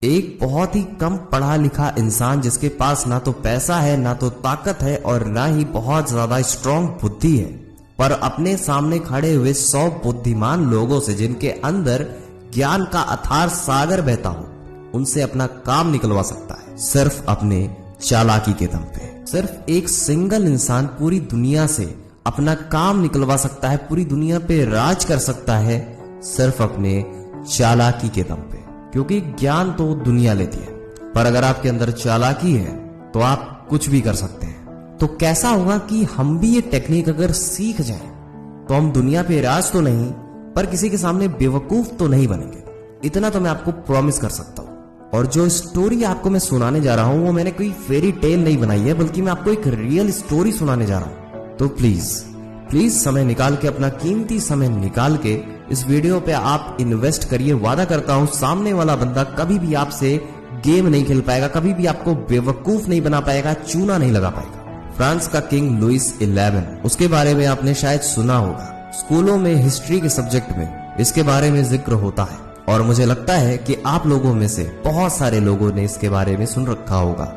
एक बहुत ही कम पढ़ा लिखा इंसान जिसके पास ना तो पैसा है, ना तो ताकत है और ना ही बहुत ज्यादा स्ट्रांग बुद्धि है, पर अपने सामने खड़े हुए 100 बुद्धिमान लोगों से जिनके अंदर ज्ञान का अथार सागर बहता हो, उनसे अपना काम निकलवा सकता है सिर्फ अपने चालाकी के दम पे। सिर्फ एक सिंगल इंसान पूरी दुनिया से अपना काम निकलवा सकता है, पूरी दुनिया पे राज कर सकता है सिर्फ अपने चालाकी के दम पे। क्योंकि ज्ञान तो दुनिया लेती है, पर अगर आपके अंदर चालाकी है तो आप कुछ भी कर सकते हैं। तो कैसा होगा कि हम भी ये टेक्निक अगर सीख जाएं तो हम दुनिया पे राज तो नहीं, पर किसी के सामने बेवकूफ तो नहीं बनेंगे। इतना तो मैं आपको प्रॉमिस कर सकता हूं। और जो स्टोरी आपको मैं सुनाने जा रहा हूं वो मैंने कोई फेरी टेल नहीं बनाई है, बल्कि मैं आपको एक रियल स्टोरी सुनाने जा रहा हूं। तो प्लीज समय निकाल के, अपना कीमती समय निकाल के इस वीडियो पे आप इन्वेस्ट करिए। वादा करता हूं सामने वाला बंदा कभी भी आपसे गेम नहीं खेल पाएगा, कभी भी आपको बेवकूफ नहीं बना पाएगा, चूना नहीं लगा पाएगा। फ्रांस का किंग लुइस 11, उसके बारे में आपने शायद सुना होगा। स्कूलों में हिस्ट्री के सब्जेक्ट में इसके बारे में जिक्र होता है और मुझे लगता है कि आप लोगों में से बहुत सारे लोगों ने इसके बारे में सुन रखा होगा।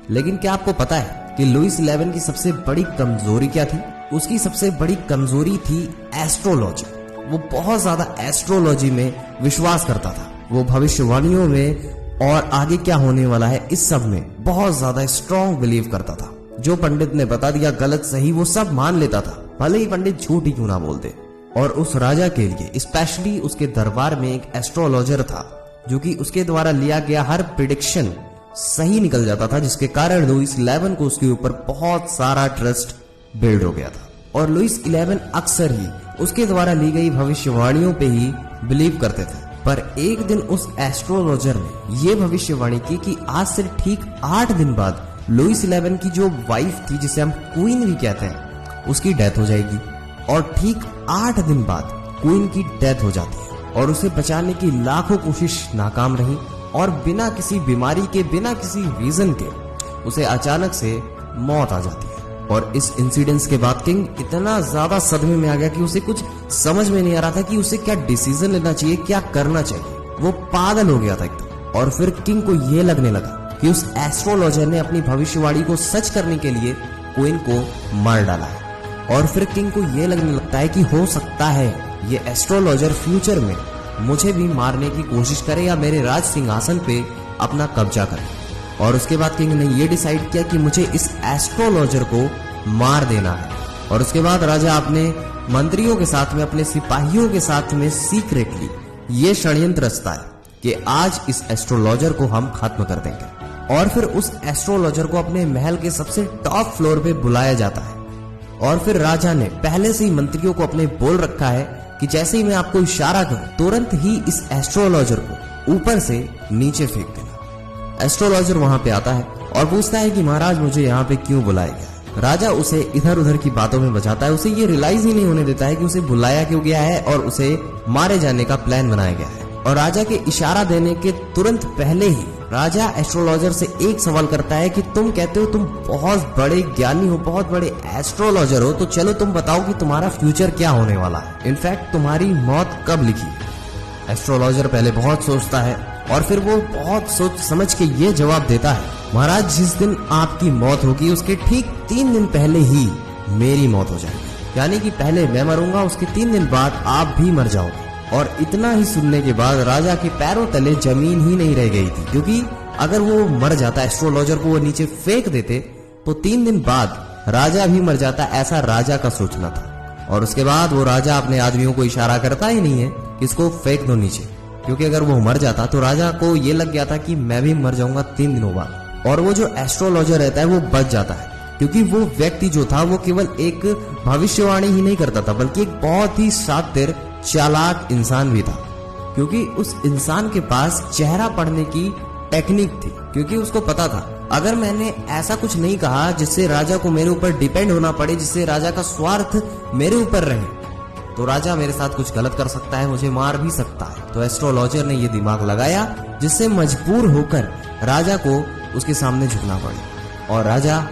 लेकिन क्या आपको पता है कि लुइस 11 की सबसे बड़ी कमजोरी क्या थी? उसकी सबसे बड़ी कमजोरी थी एस्ट्रोलॉजी। वो बहुत ज्यादा एस्ट्रोलॉजी में विश्वास करता था। वो भविष्यवाणियों में और आगे क्या होने वाला है इस सब में बहुत ज्यादा स्ट्रॉन्ग बिलीव करता था। जो पंडित ने बता दिया गलत सही वो सब मान लेता था, भले ही पंडित झूठ ही क्यों ना बोलते। और उस राजा के लिए स्पेशली उसके दरबार में एक एस्ट्रोलॉजर था जो कि उसके द्वारा लिया गया हर प्रिडिक्शन सही निकल जाता था, जिसके कारण लुइस 11 को उसके ऊपर बहुत सारा ट्रस्ट बिल्ड हो गया था। और लुइस 11 अक्सर ही उसके द्वारा ली गई भविष्यवाणियों पे ही बिलीव करते थे। पर एक दिन उस एस्ट्रोलॉजर ने ये भविष्यवाणी की कि आज से ठीक 8 दिन बाद लुइस 11 की जो वाइफ थी, जिसे हम क्वीन भी कहते हैं, उसकी डेथ हो जाएगी। और ठीक 8 दिन बाद क्वीन की डेथ हो जाती है और उसे बचाने की लाखों कोशिश नाकाम रही और बिना किसी बीमारी के, बिना किसी रीजन के उसे अचानक से मौत आ जाती है। और इस इंसिडेंस के बाद किंग इतना ज्यादा सदमे में आ गया कि उसे कुछ समझ में नहीं आ रहा था कि उसे क्या डिसीजन लेना चाहिए, क्या करना चाहिए। वो पागल हो गया था एकदम। और फिर किंग को ये लगने लगा कि उस एस्ट्रोलॉजर ने अपनी भविष्यवाणी को सच करने के लिए क्वीन को मार डाला है। और फिर किंग को ये लगने लगता है कि हो सकता है ये एस्ट्रोलॉजर फ्यूचर में मुझे भी मारने की कोशिश करे या मेरे राज सिंहासन पे अपना कब्जा करे। और उसके बाद किंग ने ये डिसाइड किया कि मुझे इस एस्ट्रोलॉजर को मार देना है। और उसके बाद राजा अपने मंत्रियों के साथ में, अपने सिपाहियों के साथ में सीक्रेटली ये षड्यंत्र रचता है कि आज इस एस्ट्रोलॉजर को हम खत्म कर देंगे। और फिर उस एस्ट्रोलॉजर को अपने महल के सबसे टॉप फ्लोर पे बुलाया जाता है। और फिर राजा ने पहले से ही मंत्रियों को अपने बोल रखा है कि जैसे ही मैं आपको इशारा करूं तुरंत ही इस एस्ट्रोलॉजर को ऊपर से नीचे फेंक देना। एस्ट्रोलॉजर वहां पे आता है और पूछता है कि महाराज मुझे यहाँ पे क्यों बुलाया गया। राजा उसे इधर उधर की बातों में बचाता है, उसे ये रियलाइज ही नहीं होने देता है कि उसे बुलाया क्यों गया है और उसे मारे जाने का प्लान बनाया गया है। और राजा के इशारा देने के तुरंत पहले ही राजा एस्ट्रोलॉजर से एक सवाल करता है कि तुम कहते हो तुम बहुत बड़े ज्ञानी हो, बहुत बड़े एस्ट्रोलॉजर हो, तो चलो तुम बताओ कि तुम्हारा फ्यूचर क्या होने वाला है, इनफैक्ट तुम्हारी मौत कब लिखी है। एस्ट्रोलॉजर पहले बहुत सोचता है और फिर वो बहुत सोच समझ के ये जवाब देता है, महाराज जिस दिन आपकी मौत होगी उसके ठीक 3 दिन पहले ही मेरी मौत हो जाएगी। यानी कि पहले मैं मरूंगा, उसके 3 दिन बाद आप भी मर जाओगे। और इतना ही सुनने के बाद राजा के पैरों तले जमीन ही नहीं रह गई थी, क्योंकि अगर वो मर जाता, एस्ट्रोलॉजर को वो नीचे फेंक देते, तो 3 दिन बाद राजा भी मर जाता, ऐसा राजा का सोचना था। और उसके बाद वो राजा अपने आदमियों को इशारा करता ही नहीं है कि इसको फेंक दो नीचे, क्योंकि अगर वो मर जाता तो राजा को ये लग गया था कि मैं भी मर जाऊंगा 3 दिनों बाद। और वो जो एस्ट्रोलॉजर रहता है वो बच जाता है, क्योंकि वो व्यक्ति जो था वो केवल एक भविष्यवाणी ही नहीं करता था, बल्कि एक बहुत ही शातिर चालाक इंसान भी था। क्योंकि उस इंसान के पास चेहरा पढ़ने की टेक्निक थी, क्योंकि उसको पता था अगर मैंने ऐसा कुछ नहीं कहा जिससे राजा को मेरे ऊपर डिपेंड होना पड़े, जिससे राजा का स्वार्थ मेरे ऊपर रहे, तो राजा मेरे साथ कुछ गलत कर सकता है, मुझे मार भी सकता है। तो एस्ट्रोलॉजर ने ये दिमाग लगाया, जिससे मजबूर होकर राजा को उसके सामने झुकना पड़े। और राजा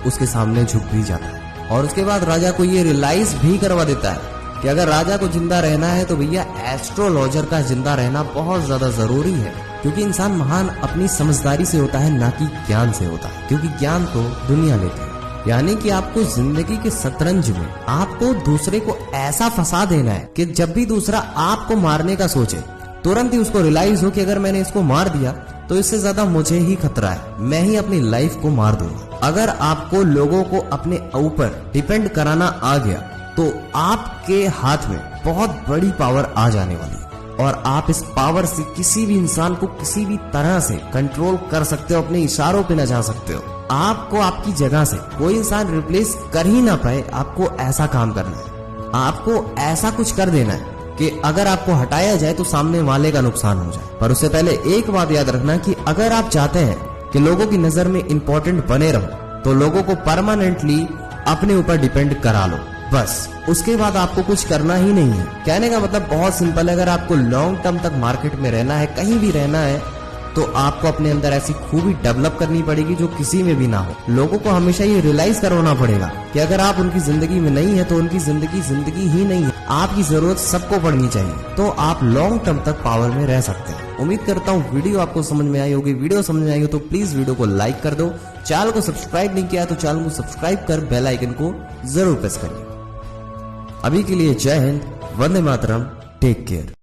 उसके सामने झुक भी जाता है। और उसके बाद राजा को ये रियलाइज भी करवा देता है कि अगर राजा को जिंदा रहना है तो भैया एस्ट्रोलॉजर का जिंदा रहना बहुत ज्यादा जरूरी है। क्योंकि इंसान महान अपनी समझदारी से होता है, ना कि ज्ञान से होता है, क्योंकि ज्ञान तो दुनिया लेती है। यानी कि आपको जिंदगी के शतरंज में आपको दूसरे को ऐसा फंसा देना है कि जब भी दूसरा आपको मारने का सोचे तुरंत ही उसको रियलाइज हो कि अगर मैंने इसको मार दिया तो इससे ज्यादा मुझे ही खतरा है, मैं ही अपनी लाइफ को मार दूंगा। अगर आपको लोगों को अपने ऊपर डिपेंड कराना आ गया तो आपके हाथ में बहुत बड़ी पावर आ जाने वाली है और आप इस पावर से किसी भी इंसान को किसी भी तरह से कंट्रोल कर सकते हो, अपने इशारों पे नचा सकते हो। आपको आपकी जगह से कोई इंसान रिप्लेस कर ही ना पाए, आपको ऐसा काम करना है। आपको ऐसा कुछ कर देना है कि अगर आपको हटाया जाए तो सामने वाले का नुकसान हो जाए। पर उससे पहले एक बात याद रखना कि अगर आप चाहते हैं कि लोगों की नजर में इंपॉर्टेंट बने रहो तो लोगों को परमानेंटली अपने ऊपर डिपेंड करा लो, बस। उसके बाद आपको कुछ करना ही नहीं है। कहने का मतलब बहुत सिंपल है, अगर आपको लॉन्ग टर्म तक मार्केट में रहना है, कहीं भी रहना है, तो आपको अपने अंदर ऐसी खूबी डेवलप करनी पड़ेगी जो किसी में भी ना हो। लोगों को हमेशा ये रियलाइज करवाना पड़ेगा कि अगर आप उनकी जिंदगी में नहीं है तो उनकी जिंदगी ही नहीं है। आपकी जरूरत सबको पड़नी चाहिए, तो आप लॉन्ग टर्म तक पावर में रह सकते हैं। उम्मीद करता हूँ वीडियो आपको समझ में आई होगी। वीडियो समझ में आई हो तो प्लीज वीडियो को लाइक कर दो। चैनल को सब्सक्राइब नहीं किया तो चैनल को सब्सक्राइब कर बेल आइकन को जरूर प्रेस करिए। अभी के लिए जय हिंद, वंदे मातरम, टेक केयर।